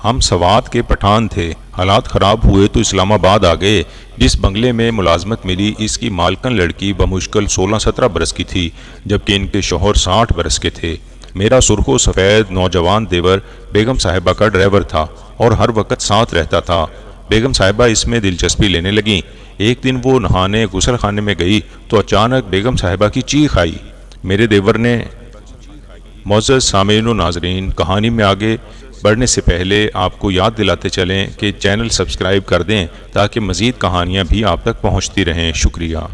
ہم سوات کے پٹھان تھے، حالات خراب ہوئے تو اسلام آباد آ گئے۔ جس بنگلے میں ملازمت ملی اس کی مالکن لڑکی بمشکل 16-17 برس کی تھی، جبکہ ان کے شوہر 60 برس کے تھے۔ میرا سرخ و سفید نوجوان دیور بیگم صاحبہ کا ڈرائیور تھا اور ہر وقت ساتھ رہتا تھا۔ بیگم صاحبہ اس میں دلچسپی لینے لگیں۔ ایک دن وہ نہانے غسل خانے میں گئی تو اچانک بیگم صاحبہ کی چیخ آئی۔ میرے دیور نے معزز سامعین و ناظرین، کہانی میں آگے بڑھنے سے پہلے آپ کو یاد دلاتے چلیں کہ چینل سبسکرائب کر دیں تاکہ مزید کہانیاں بھی آپ تک پہنچتی رہیں۔ شکریہ۔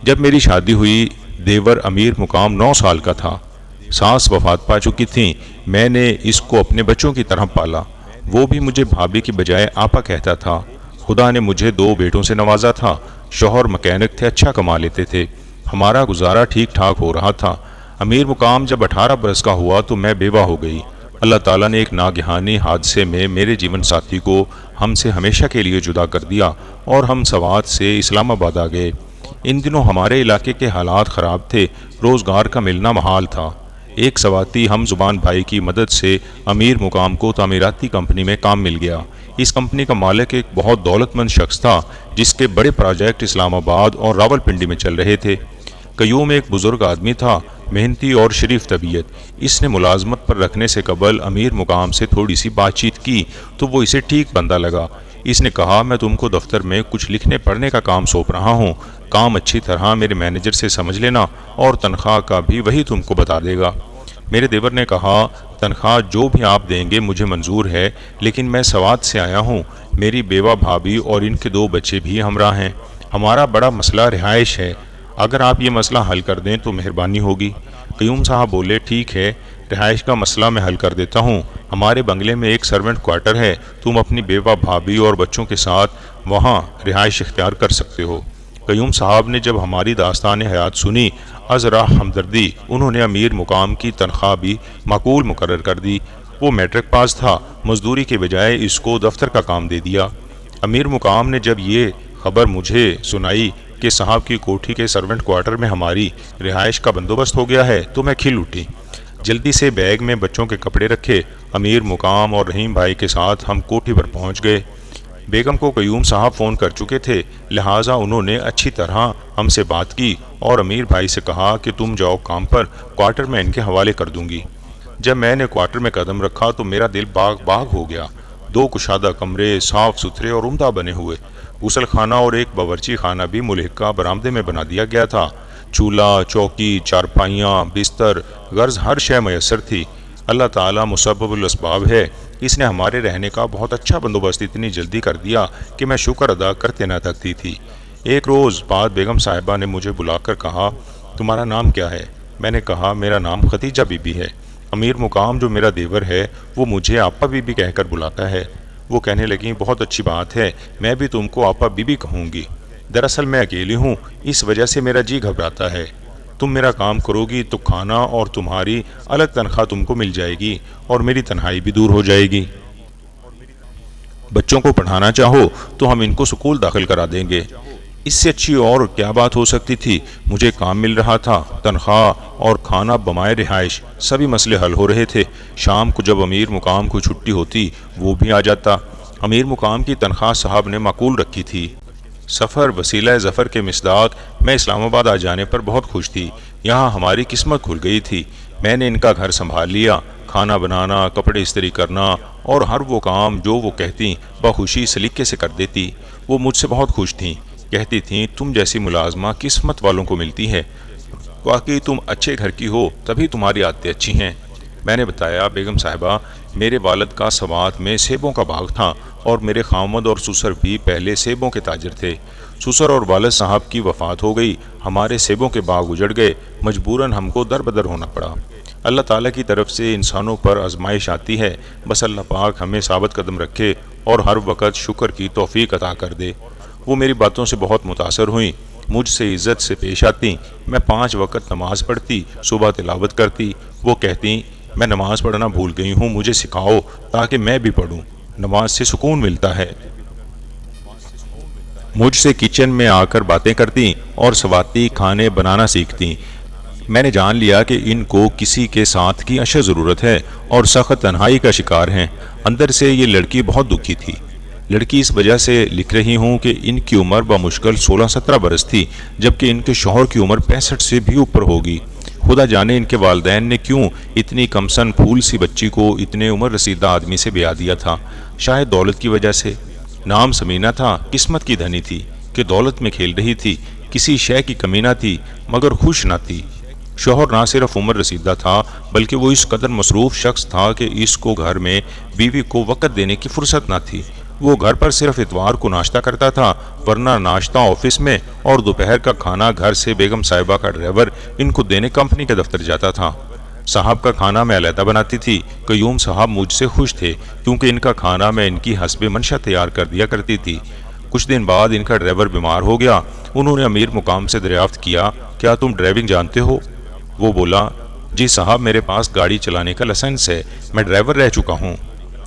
جب میری شادی ہوئی دیور امیر مقام 9 سال کا تھا۔ ساس وفات پا چکی تھیں۔ میں نے اس کو اپنے بچوں کی طرح پالا۔ وہ بھی مجھے بھابھی کی بجائے آپا کہتا تھا۔ خدا نے مجھے 2 بیٹوں سے نوازا تھا۔ شوہر مکینک تھے، اچھا کما لیتے تھے۔ ہمارا گزارا ٹھیک ٹھاک ہو رہا تھا۔ امیر مقام جب 18 برس کا ہوا تو میں بیوہ ہو گئی۔ اللہ تعالیٰ نے ایک ناگہانی حادثے میں میرے جیون ساتھی کو ہم سے ہمیشہ کے لیے جدا کر دیا اور ہم سوات سے اسلام آباد آ گئے۔ ان دنوں ہمارے علاقے کے حالات خراب تھے، روزگار کا ملنا محال تھا۔ ایک سواتی ہم زبان بھائی کی مدد سے امیر مقام کو تعمیراتی کمپنی میں کام مل گیا۔ اس کمپنی کا مالک ایک بہت دولت مند شخص تھا جس کے بڑے پروجیکٹ اسلام آباد اور راولپنڈی میں چل رہے تھے۔ قیوم ایک بزرگ آدمی تھا، محنتی اور شریف طبیعت۔ اس نے ملازمت پر رکھنے سے قبل امیر مقام سے تھوڑی سی بات چیت کی تو وہ اسے ٹھیک بندہ لگا۔ اس نے کہا، میں تم کو دفتر میں کچھ لکھنے پڑھنے کا کام سونپ رہا ہوں، کام اچھی طرح میرے مینیجر سے سمجھ لینا اور تنخواہ کا بھی وہی تم کو بتا دے گا۔ میرے دیور نے کہا، تنخواہ جو بھی آپ دیں گے مجھے منظور ہے، لیکن میں سوات سے آیا ہوں، میری بیوہ بھابھی اور ان کے 2 بچے بھی ہمراہ ہیں۔ ہمارا بڑا مسئلہ رہائش ہے، اگر آپ یہ مسئلہ حل کر دیں تو مہربانی ہوگی۔ قیوم صاحب بولے، ٹھیک ہے، رہائش کا مسئلہ میں حل کر دیتا ہوں۔ ہمارے بنگلے میں ایک سرونٹ کوارٹر ہے، تم اپنی بیوہ بھابھی اور بچوں کے ساتھ وہاں رہائش اختیار کر سکتے ہو۔ قیوم صاحب نے جب ہماری داستان حیات سنی، از راہ ہمدردی انہوں نے امیر مقام کی تنخواہ بھی معقول مقرر کر دی۔ وہ میٹرک پاس تھا، مزدوری کے بجائے اس کو دفتر کا کام دے دیا۔ امیر مقام نے جب یہ خبر مجھے سنائی کہ صاحب کی کوٹھی کے سرونٹ کوارٹر میں ہماری رہائش کا بندوبست ہو گیا ہے تو میں کھل اٹھی۔ جلدی سے بیگ میں بچوں کے کپڑے رکھے، امیر مقام اور رحیم بھائی کے ساتھ ہم کوٹھی پر پہنچ گئے۔ بیگم کو قیوم صاحب فون کر چکے تھے، لہٰذا انہوں نے اچھی طرح ہم سے بات کی اور امیر بھائی سے کہا کہ تم جاؤ کام پر، کوارٹر میں ان کے حوالے کر دوں گی۔ جب میں نے کوارٹر میں قدم رکھا تو میرا دل باغ باغ ہو گیا۔ 2 کشادہ کمرے، صاف ستھرے اور عمدہ بنے ہوئے، غسل خانہ اور ایک باورچی خانہ بھی ملحقہ برآمدے میں بنا دیا گیا تھا۔ چولہا، چوکی، چارپائیاں، بستر، غرض ہر شے میسر تھی۔ اللہ تعالیٰ مسبب الاسباب ہے، اس نے ہمارے رہنے کا بہت اچھا بندوبست اتنی جلدی کر دیا کہ میں شکر ادا کرتے نہ تھکتی تھی۔ ایک روز بعد بیگم صاحبہ نے مجھے بلا کر کہا، تمہارا نام کیا ہے؟ میں نے کہا، میرا نام ختیجہ بی بی ہے۔ امیر مقام جو میرا دیور ہے وہ مجھے آپا بی بی کہہ کر بلاتا ہے۔ وہ کہنے لگیں، بہت اچھی بات ہے، میں بھی تم کو آپا بی بی کہوں گی۔ دراصل میں اکیلی ہوں، اس وجہ سے میرا جی گھبراتا ہے۔ تم میرا کام کرو گی تو کھانا اور تمہاری الگ تنخواہ تم کو مل جائے گی اور میری تنہائی بھی دور ہو جائے گی۔ بچوں کو پڑھانا چاہو تو ہم ان کو سکول داخل کرا دیں گے۔ اس سے اچھی اور کیا بات ہو سکتی تھی؟ مجھے کام مل رہا تھا، تنخواہ اور کھانا بمائے رہائش، سبھی مسئلے حل ہو رہے تھے۔ شام کو جب امیر مقام کو چھٹی ہوتی وہ بھی آ جاتا۔ امیر مقام کی تنخواہ صاحب نے معقول رکھی تھی۔ سفر وسیلہ ظفر کے مصداق میں اسلام آباد آ جانے پر بہت خوش تھی۔ یہاں ہماری قسمت کھل گئی تھی۔ میں نے ان کا گھر سنبھال لیا، کھانا بنانا، کپڑے استری کرنا اور ہر وہ کام جو وہ کہتی بخوشی سلیقے سے کر دیتی۔ وہ مجھ سے بہت خوش تھیں، کہتی تھیں، تم جیسی ملازمہ قسمت والوں کو ملتی ہے، واقعی تم اچھے گھر کی ہو تبھی تمہاری عادتیں اچھی ہیں۔ میں نے بتایا، بیگم صاحبہ، میرے والد کا سوات میں سیبوں کا باغ تھا اور میرے خامد اور سسر بھی پہلے سیبوں کے تاجر تھے۔ سسر اور والد صاحب کی وفات ہو گئی، ہمارے سیبوں کے باغ اجڑ گئے، مجبوراً ہم کو در بدر ہونا پڑا۔ اللہ تعالیٰ کی طرف سے انسانوں پر آزمائش آتی ہے، بس اللہ پاک ہمیں ثابت قدم رکھے اور ہر وقت شکر کی توفیق عطا کر دے۔ وہ میری باتوں سے بہت متاثر ہوئیں، مجھ سے عزت سے پیش آتی۔ میں 5 وقت نماز پڑھتی، صبح تلاوت کرتی۔ وہ کہتی، میں نماز پڑھنا بھول گئی ہوں، مجھے سکھاؤ تاکہ میں بھی پڑھوں، نماز سے سکون ملتا ہے۔ مجھ سے کچن میں آ کر باتیں کرتی اور سواتی کھانے بنانا سیکھتی۔ میں نے جان لیا کہ ان کو کسی کے ساتھ کی اشد ضرورت ہے اور سخت تنہائی کا شکار ہیں۔ اندر سے یہ لڑکی بہت دکھی تھی۔ لڑکی اس وجہ سے لکھ رہی ہوں کہ ان کی عمر بمشکل 16-17 برس تھی، جبکہ ان کے شوہر کی عمر 65 سے بھی اوپر ہوگی۔ خدا جانے ان کے والدین نے کیوں اتنی کمسن پھول سی بچی کو اتنے عمر رسیدہ آدمی سے بیاہ دیا تھا۔ شاید دولت کی وجہ سے۔ نام سمینہ تھا، قسمت کی دھنی تھی کہ دولت میں کھیل رہی تھی، کسی شے کی کمی نہ تھی مگر خوش نہ تھی۔ شوہر نہ صرف عمر رسیدہ تھا بلکہ وہ اس قدر مصروف شخص تھا کہ اس کو گھر میں بیوی کو وقت دینے کی فرصت نہ تھی۔ وہ گھر پر صرف اتوار کو ناشتہ کرتا تھا، ورنہ ناشتہ آفس میں اور دوپہر کا کھانا گھر سے بیگم صاحبہ کا ڈرائیور ان کو دینے کمپنی کے دفتر جاتا تھا۔ صاحب کا کھانا میں علیحدہ بناتی تھی۔ قیوم صاحب مجھ سے خوش تھے کیونکہ ان کا کھانا میں ان کی حسب منشا تیار کر دیا کرتی تھی۔ کچھ دن بعد ان کا ڈرائیور بیمار ہو گیا۔ انہوں نے امیر مقام سے دریافت کیا، کیا تم ڈرائیونگ جانتے ہو؟ وہ بولا، جی صاحب میرے پاس گاڑی چلانے کا لائسنس ہے، میں ڈرائیور رہ چکا ہوں۔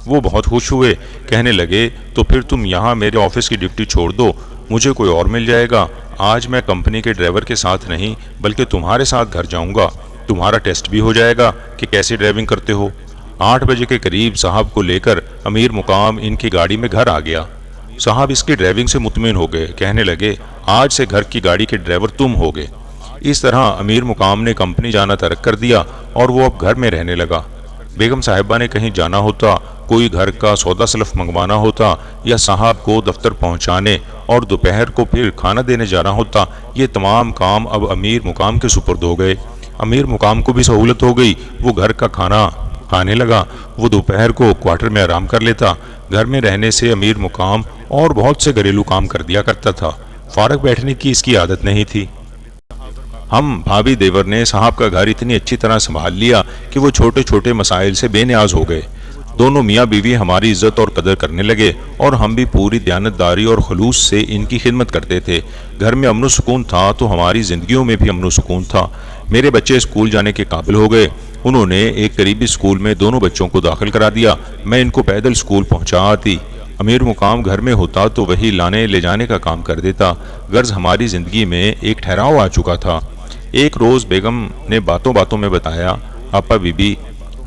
وہ بہت خوش ہوئے، کہنے لگے تو پھر تم یہاں میرے آفس کی ڈیوٹی چھوڑ دو، مجھے کوئی اور مل جائے گا۔ آج میں کمپنی کے ڈرائیور کے ساتھ نہیں بلکہ تمہارے ساتھ گھر جاؤں گا، تمہارا ٹیسٹ بھی ہو جائے گا کہ کیسے ڈرائیونگ کرتے ہو۔ 8 بجے کے قریب صاحب کو لے کر امیر مقام ان کی گاڑی میں گھر آ گیا۔ صاحب اس کی ڈرائیونگ سے مطمئن ہو گئے، کہنے لگے آج سے گھر کی گاڑی کے ڈرائیور تم ہوگے۔ اس طرح امیر مقام نے کمپنی جانا ترک کر دیا اور وہ اب گھر میں رہنے لگا۔ بیگم صاحبہ نے کہیں جانا ہوتا، کوئی گھر کا سودا سلف منگوانا ہوتا یا صاحب کو دفتر پہنچانے اور دوپہر کو پھر کھانا دینے جانا ہوتا، یہ تمام کام اب امیر مقام کے سپرد ہو گئے۔ امیر مقام کو بھی سہولت ہو گئی، وہ گھر کا کھانا کھانے لگا، وہ دوپہر کو کوارٹر میں آرام کر لیتا۔ گھر میں رہنے سے امیر مقام اور بہت سے گھریلو کام کر دیا کرتا تھا، فارغ بیٹھنے کی اس کی عادت نہیں تھی۔ ہم بھابھی دیور نے صاحب کا گھر اتنی اچھی طرح سنبھال لیا کہ وہ چھوٹے چھوٹے مسائل سے بے نیاز ہو گئے۔ دونوں میاں بیوی ہماری عزت اور قدر کرنے لگے اور ہم بھی پوری دیانتداری اور خلوص سے ان کی خدمت کرتے تھے۔ گھر میں امن و سکون تھا تو ہماری زندگیوں میں بھی امن و سکون تھا۔ میرے بچے اسکول جانے کے قابل ہو گئے۔ انہوں نے ایک قریبی اسکول میں دونوں بچوں کو داخل کرا دیا، میں ان کو پیدل اسکول پہنچا آتی۔ امیر مقام گھر میں ہوتا تو وہی لانے لے جانے کا کام کر دیتا۔ غرض ہماری زندگی میں ایک ٹھہراؤ آ چکا تھا۔ ایک روز بیگم نے باتوں باتوں میں بتایا، آپا بی بی،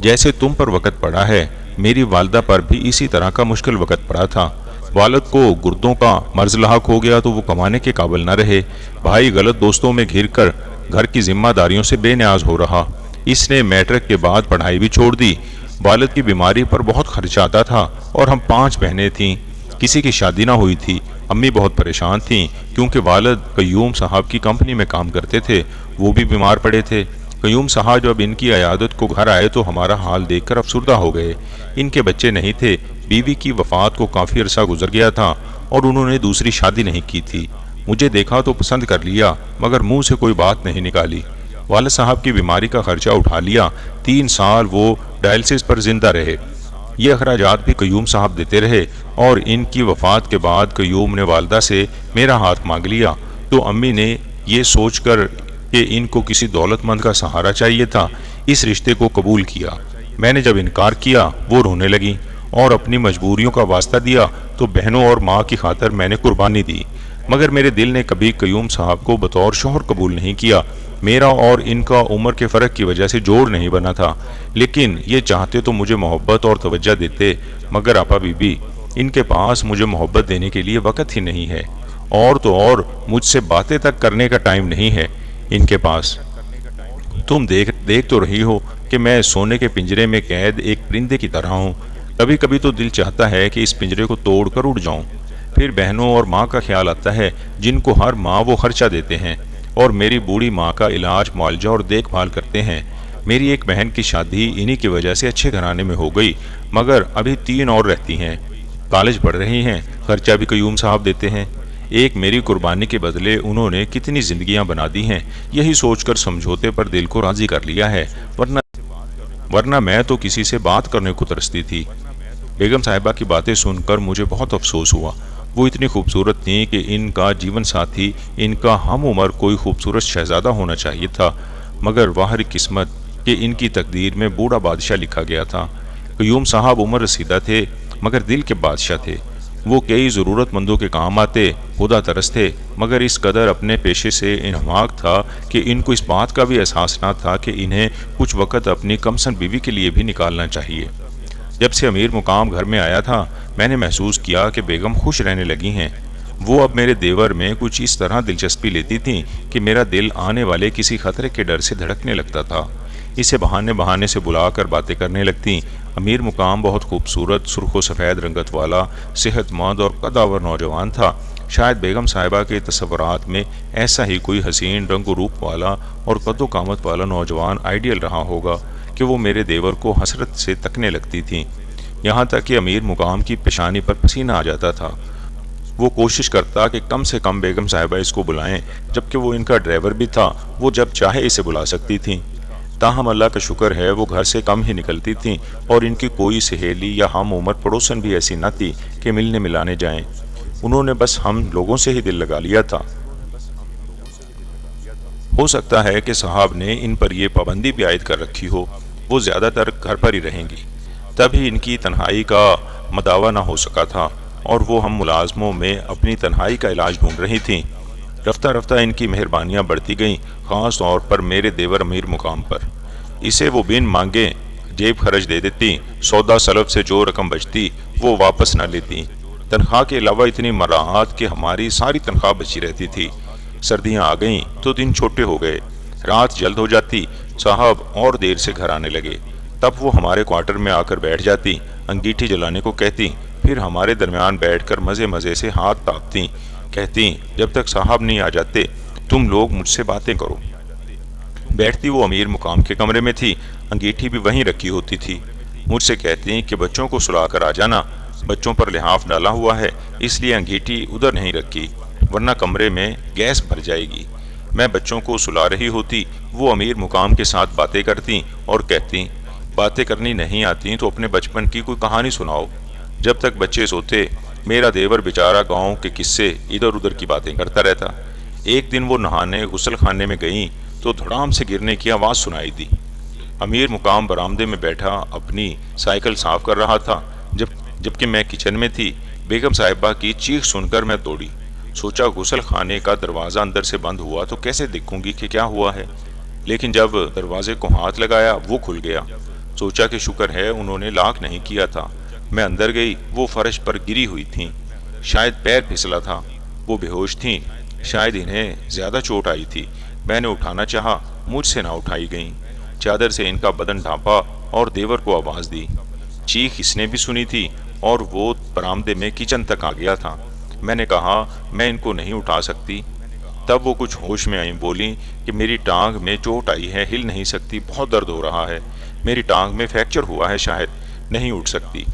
جیسے تم پر وقت پڑا ہے میری والدہ پر بھی اسی طرح کا مشکل وقت پڑا تھا۔ والد کو گردوں کا مرض لاحق ہو گیا تو وہ کمانے کے قابل نہ رہے۔ بھائی غلط دوستوں میں گھر کر گھر کی ذمہ داریوں سے بے نیاز ہو رہا۔ اس نے میٹرک کے بعد پڑھائی بھی چھوڑ دی۔ والد کی بیماری پر بہت خرچ آتا تھا اور ہم 5 بہنیں تھیں، کسی کی شادی نہ ہوئی تھی۔ امی بہت پریشان تھیں کیونکہ والد قیوم صاحب کی کمپنی میں کام کرتے تھے، وہ بھی بیمار پڑے تھے۔ قیوم صاحب جب ان کی عیادت کو گھر آئے تو ہمارا حال دیکھ کر افسردہ ہو گئے۔ ان کے بچے نہیں تھے، بیوی کی وفات کو کافی عرصہ گزر گیا تھا اور انہوں نے دوسری شادی نہیں کی تھی۔ مجھے دیکھا تو پسند کر لیا مگر منہ سے کوئی بات نہیں نکالی۔ والد صاحب کی بیماری کا خرچہ اٹھا لیا، 3 سال وہ ڈائلسس پر زندہ رہے۔ یہ اخراجات بھی قیوم صاحب دیتے رہے اور ان کی وفات کے بعد قیوم نے والدہ سے میرا ہاتھ مانگ لیا تو امی نے یہ سوچ کر کہ ان کو کسی دولت مند کا سہارا چاہیے تھا، اس رشتے کو قبول کیا۔ میں نے جب انکار کیا وہ رونے لگی اور اپنی مجبوریوں کا واسطہ دیا تو بہنوں اور ماں کی خاطر میں نے قربانی دی، مگر میرے دل نے کبھی قیوم صاحب کو بطور شوہر قبول نہیں کیا۔ میرا اور ان کا عمر کے فرق کی وجہ سے جوڑ نہیں بنا تھا، لیکن یہ چاہتے تو مجھے محبت اور توجہ دیتے، مگر آپا بی بی ان کے پاس مجھے محبت دینے کے لیے وقت ہی نہیں ہے، اور تو اور مجھ سے باتیں تک کرنے کا ٹائم نہیں ہے ان کے پاس۔ تم دیکھ تو رہی ہو کہ میں سونے کے پنجرے میں قید ایک پرندے کی طرح ہوں، کبھی کبھی تو دل چاہتا ہے کہ اس پنجرے کو توڑ کر اڑ جاؤں۔ پھر بہنوں اور ماں کا خیال آتا ہے جن کو ہر ماہ وہ خرچہ دیتے ہیں اور میری بوڑھی ماں کا علاج معالجہ اور دیکھ بھال کرتے ہیں۔ میری ایک بہن کی شادی انہی کی وجہ سے اچھے گھرانے میں ہو گئی، مگر ابھی 3 اور رہتی ہیں، کالج پڑھ رہی ہیں، خرچہ بھی قیوم صاحب دیتے ہیں۔ ایک میری قربانی کے بدلے انہوں نے کتنی زندگیاں بنا دی ہیں، یہی سوچ کر سمجھوتے پر دل کو راضی کر لیا ہے، ورنہ میں تو کسی سے بات کرنے کو ترستی تھی۔ بیگم صاحبہ کی باتیں سن کر مجھے بہت افسوس ہوا۔ وہ اتنی خوبصورت تھیں کہ ان کا جیون ساتھی، ان کا ہم عمر کوئی خوبصورت شہزادہ ہونا چاہیے تھا، مگر واہری قسمت کہ ان کی تقدیر میں بوڑھا بادشاہ لکھا گیا تھا۔ قیوم صاحب عمر رسیدہ تھے مگر دل کے بادشاہ تھے۔ وہ کئی ضرورت مندوں کے کام آتے، خدا ترس تھے، مگر اس قدر اپنے پیشے سے انہماک تھا کہ ان کو اس بات کا بھی احساس نہ تھا کہ انہیں کچھ وقت اپنی کمسن بیوی کے لیے بھی نکالنا چاہیے۔ جب سے امیر مقام گھر میں آیا تھا، میں نے محسوس کیا کہ بیگم خوش رہنے لگی ہیں۔ وہ اب میرے دیور میں کچھ اس طرح دلچسپی لیتی تھیں کہ میرا دل آنے والے کسی خطرے کے ڈر سے دھڑکنے لگتا تھا۔ اسے بہانے بہانے سے بلا کر باتیں کرنے لگتی۔ امیر مقام بہت خوبصورت، سرخ و سفید رنگت والا، صحت مند اور قداور نوجوان تھا۔ شاید بیگم صاحبہ کے تصورات میں ایسا ہی کوئی حسین رنگ و روپ والا اور قد و قامت والا نوجوان آئیڈیل رہا ہوگا کہ وہ میرے دیور کو حسرت سے تکنے لگتی تھیں، یہاں تک کہ امیر مقام کی پیشانی پر پسینہ آ جاتا تھا۔ وہ کوشش کرتا کہ کم سے کم بیگم صاحبہ اس کو بلائیں، جبکہ وہ ان کا ڈرائیور بھی تھا، وہ جب چاہے اسے بلا سکتی تھیں۔ تاہم اللہ کا شکر ہے وہ گھر سے کم ہی نکلتی تھیں، اور ان کی کوئی سہیلی یا ہم عمر پڑوسن بھی ایسی نہ تھی کہ ملنے ملانے جائیں۔ انہوں نے بس ہم لوگوں سے ہی دل لگا لیا تھا۔ ہو سکتا ہے کہ صاحب نے ان پر یہ پابندی بھی عائد کر رکھی ہو، وہ زیادہ تر گھر پر ہی رہیں گی، تب ہی ان کی تنہائی کا مداوع نہ ہو سکا تھا، اور وہ ہم ملازموں میں اپنی تنہائی کا علاج ڈھونڈ رہی تھیں۔ رفتہ رفتہ ان کی مہربانیاں بڑھتی گئیں، خاص طور پر میرے دیور امیر مقام پر۔ اسے وہ بن مانگے جیب خرچ دے دیتی، سودا سلف سے جو رقم بچتی وہ واپس نہ لیتی۔ تنخواہ کے علاوہ اتنی مراعات کہ ہماری ساری تنخواہ بچی رہتی تھی۔ سردیاں آ گئیں تو دن چھوٹے ہو گئے، رات جلد ہو جاتی، صاحب اور دیر سے گھر آنے لگے، تب وہ ہمارے کوارٹر میں آ کر بیٹھ جاتی، انگیٹھی جلانے کو کہتی، پھر ہمارے درمیان بیٹھ کر مزے مزے سے ہاتھ تاپتی، کہتی جب تک صاحب نہیں آ جاتے تم لوگ مجھ سے باتیں کرو۔ بیٹھتی وہ امیر مقام کے کمرے میں تھی، انگیٹھی بھی وہیں رکھی ہوتی تھی۔ مجھ سے کہتی کہ بچوں کو سلا کر آ جانا، بچوں پر لحاف ڈالا ہوا ہے، اس لیے انگیٹھی ادھر نہیں رکھی، ورنہ کمرے میں گیس بھر جائے گی۔ میں بچوں کو سلا رہی ہوتی، وہ امیر مقام کے ساتھ باتیں کرتی اور کہتی باتیں کرنی نہیں آتی تو اپنے بچپن کی کوئی کہانی سناؤ۔ جب تک بچے سوتے میرا دیور بیچارہ گاؤں کے قصے ادھر ادھر کی باتیں کرتا رہتا۔ ایک دن وہ نہانے غسل خانے میں گئیں تو دھڑام سے گرنے کی آواز سنائی دی۔ امیر مقام برآمدے میں بیٹھا اپنی سائیکل صاف کر رہا تھا، جبکہ میں کچن میں تھی۔ بیگم صاحبہ کی چیخ سن کر میں دوڑی، سوچا غسل خانے کا دروازہ اندر سے بند ہوا تو کیسے دیکھوں گی کہ کیا ہوا ہے، لیکن جب دروازے کو ہاتھ لگایا وہ کھل گیا۔ سوچا کہ شکر ہے انہوں نے لاک نہیں کیا تھا۔ میں اندر گئی، وہ فرش پر گری ہوئی تھیں، شاید پیر پھسلا تھا، وہ بے ہوش تھیں، شاید انہیں زیادہ چوٹ آئی تھی۔ میں نے اٹھانا چاہا، مجھ سے نہ اٹھائی گئیں۔ چادر سے ان کا بدن ڈھانپا اور دیور کو آواز دی۔ چیخ اس نے بھی سنی تھی اور وہ برآمدے میں کچن تک آ گیا تھا۔ میں نے کہا میں ان کو نہیں اٹھا سکتی۔ تب وہ کچھ ہوش میں آئیں، بولیں کہ میری ٹانگ میں چوٹ آئی ہے، ہل نہیں سکتی، بہت درد ہو رہا ہے، میری ٹانگ میں فریکچر ہوا ہے، شاید نہیں اٹھ سکتی۔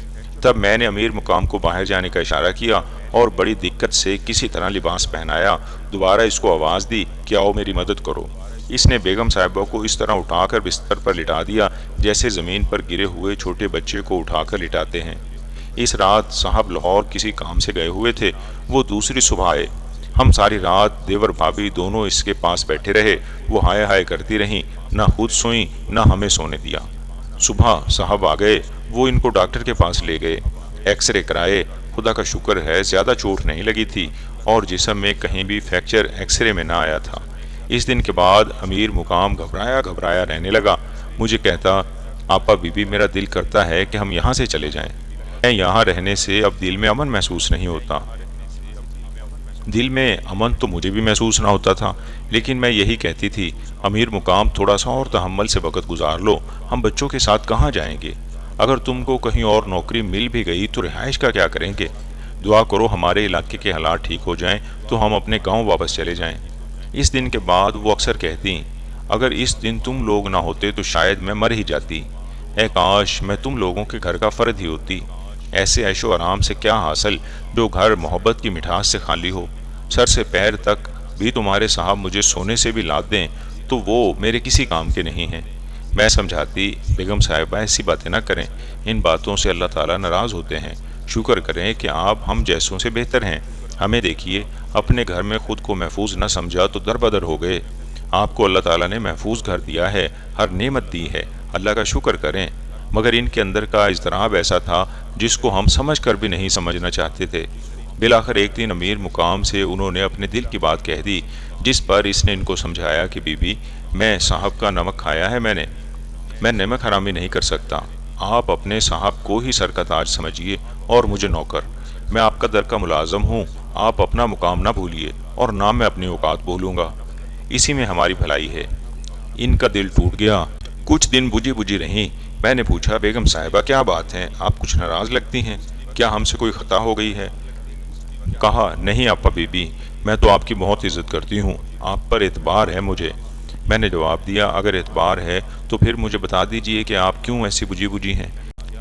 تب میں نے امیر مقام کو باہر جانے کا اشارہ کیا اور بڑی دقت سے کسی طرح لباس پہنایا، دوبارہ اس کو آواز دی کہ آؤ میری مدد کرو۔ اس نے بیگم صاحبہ کو اس طرح اٹھا کر بستر پر لٹا دیا جیسے زمین پر گرے ہوئے چھوٹے بچے کو اٹھا کر لٹاتے ہیں۔ اس رات صاحب لاہور کسی کام سے گئے ہوئے تھے، وہ دوسری صبح آئے۔ ہم ساری رات دیور بھابھی دونوں اس کے پاس بیٹھے رہے، وہ ہائے ہائے کرتی رہیں، نہ خود سوئیں نہ ہمیں سونے دیا۔ صبح صاحب آ گئے، وہ ان کو ڈاکٹر کے پاس لے گئے، ایکس رے کرائے، خدا کا شکر ہے زیادہ چوٹ نہیں لگی تھی اور جسم میں کہیں بھی فریکچر ایکس رے میں نہ آیا تھا۔ اس دن کے بعد امیر مقام گھبرایا گھبرایا رہنے لگا، مجھے کہتا آپا بی بی میرا دل کرتا ہے کہ ہم یہاں سے چلے جائیں، میں یہاں رہنے سے اب دل میں امن محسوس نہیں ہوتا۔ دل میں امن تو مجھے بھی محسوس نہ ہوتا تھا، لیکن میں یہی کہتی تھی امیر مقام تھوڑا سا اور تحمل سے وقت گزار لو، ہم بچوں کے ساتھ کہاں جائیں گے؟ اگر تم کو کہیں اور نوکری مل بھی گئی تو رہائش کا کیا کریں گے؟ دعا کرو ہمارے علاقے کے حالات ٹھیک ہو جائیں تو ہم اپنے گاؤں واپس چلے جائیں۔ اس دن کے بعد وہ اکثر کہتی اگر اس دن تم لوگ نہ ہوتے تو شاید میں مر ہی جاتی، اے کاش میں تم لوگوں کے گھر کا فرد ہی ہوتی۔ ایسے عیش و آرام سے کیا حاصل جو گھر محبت کی مٹھاس سے خالی ہو، سر سے پیر تک بھی تمہارے صاحب مجھے سونے سے بھی لاد دیں تو وہ میرے کسی کام کے نہیں ہیں۔ میں سمجھاتی بیگم صاحبہ ایسی باتیں نہ کریں، ان باتوں سے اللہ تعالیٰ ناراض ہوتے ہیں، شکر کریں کہ آپ ہم جیسوں سے بہتر ہیں، ہمیں دیکھیے اپنے گھر میں خود کو محفوظ نہ سمجھا تو در بدر ہو گئے، آپ کو اللہ تعالیٰ نے محفوظ گھر دیا ہے، ہر نعمت دی ہے، اللہ کا شکر کریں۔ مگر ان کے اندر کا اضطراب ایسا تھا جس کو ہم سمجھ کر بھی نہیں سمجھنا چاہتے تھے۔ بالآخر ایک دن امیر مقام سے انہوں نے اپنے دل کی بات کہہ دی، جس پر اس نے ان کو سمجھایا کہ بی بی، میں صاحب کا نمک کھایا ہے، میں نمک حرامی نہیں کر سکتا۔ آپ اپنے صاحب کو ہی سر کا تاج سمجھیے اور مجھے نوکر۔ میں آپ کا در کا ملازم ہوں، آپ اپنا مقام نہ بھولیے اور نہ میں اپنی اوقات بولوں گا، اسی میں ہماری بھلائی ہے۔ ان کا دل ٹوٹ گیا۔ کچھ دن بجھی بجھی رہیں۔ میں نے پوچھا، بیگم صاحبہ کیا بات ہے، آپ کچھ ناراض لگتی ہیں، کیا ہم سے کوئی خطا ہو گئی ہے؟ کہا، نہیں آپا بی بی، میں تو آپ کی بہت عزت کرتی ہوں، آپ پر اعتبار ہے مجھے۔ میں نے جواب دیا، اگر اعتبار ہے تو پھر مجھے بتا دیجئے کہ آپ کیوں ایسی بجھی بجھی ہیں؟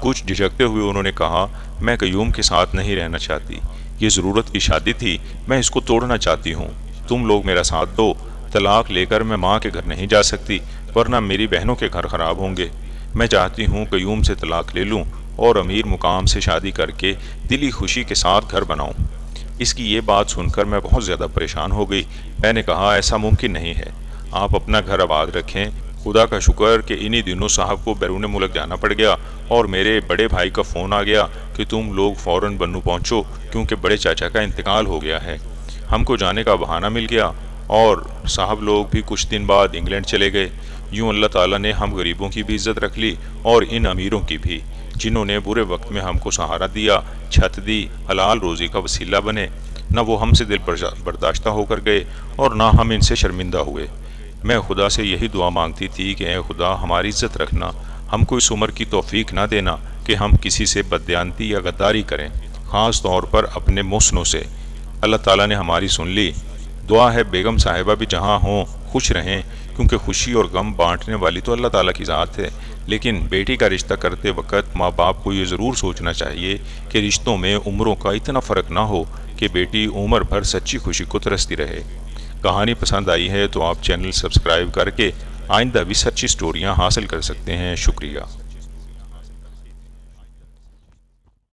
کچھ جھجکتے ہوئے انہوں نے کہا، میں قیوم کے ساتھ نہیں رہنا چاہتی، یہ ضرورت کی شادی تھی، میں اس کو توڑنا چاہتی ہوں، تم لوگ میرا ساتھ دو، طلاق لے کر میں ماں کے گھر نہیں جا سکتی، ورنہ میری بہنوں کے گھر خراب ہوں گے۔ میں چاہتی ہوں قیوم سے طلاق لے لوں اور امیر مقام سے شادی کر کے دلی خوشی کے ساتھ گھر بناؤں۔ اس کی یہ بات سن کر میں بہت زیادہ پریشان ہو گئی۔ میں نے کہا، ایسا ممکن نہیں ہے، آپ اپنا گھر آباد رکھیں۔ خدا کا شکر کہ انہی دنوں صاحب کو بیرون ملک جانا پڑ گیا اور میرے بڑے بھائی کا فون آ گیا کہ تم لوگ فوراً بنو پہنچو، کیونکہ بڑے چاچا کا انتقال ہو گیا ہے۔ ہم کو جانے کا بہانہ مل گیا اور صاحب لوگ بھی کچھ دن بعد انگلینڈ چلے گئے۔ یوں اللہ تعالیٰ نے ہم غریبوں کی بھی عزت رکھ لی اور ان امیروں کی بھی، جنہوں نے برے وقت میں ہم کو سہارا دیا، چھت دی، حلال روزی کا وسیلہ بنے۔ نہ وہ ہم سے دل برداشتہ ہو کر گئے اور نہ ہم ان سے شرمندہ ہوئے۔ میں خدا سے یہی دعا مانگتی تھی کہ اے خدا، ہماری عزت رکھنا، ہم کو اس عمر کی توفیق نہ دینا کہ ہم کسی سے بددیانتی یا غداری کریں، خاص طور پر اپنے محسنوں سے۔ اللہ تعالیٰ نے ہماری سن لی۔ دعا ہے بیگم صاحبہ بھی جہاں ہوں خوش رہیں، کیونکہ خوشی اور غم بانٹنے والی تو اللہ تعالیٰ کی ذات ہے، لیکن بیٹی کا رشتہ کرتے وقت ماں باپ کو یہ ضرور سوچنا چاہیے کہ رشتوں میں عمروں کا اتنا فرق نہ ہو کہ بیٹی عمر بھر سچی خوشی کو ترستی رہے۔ کہانی پسند آئی ہے تو آپ چینل سبسکرائب کر کے آئندہ بھی سچی سٹوریاں حاصل کر سکتے ہیں۔ شکریہ۔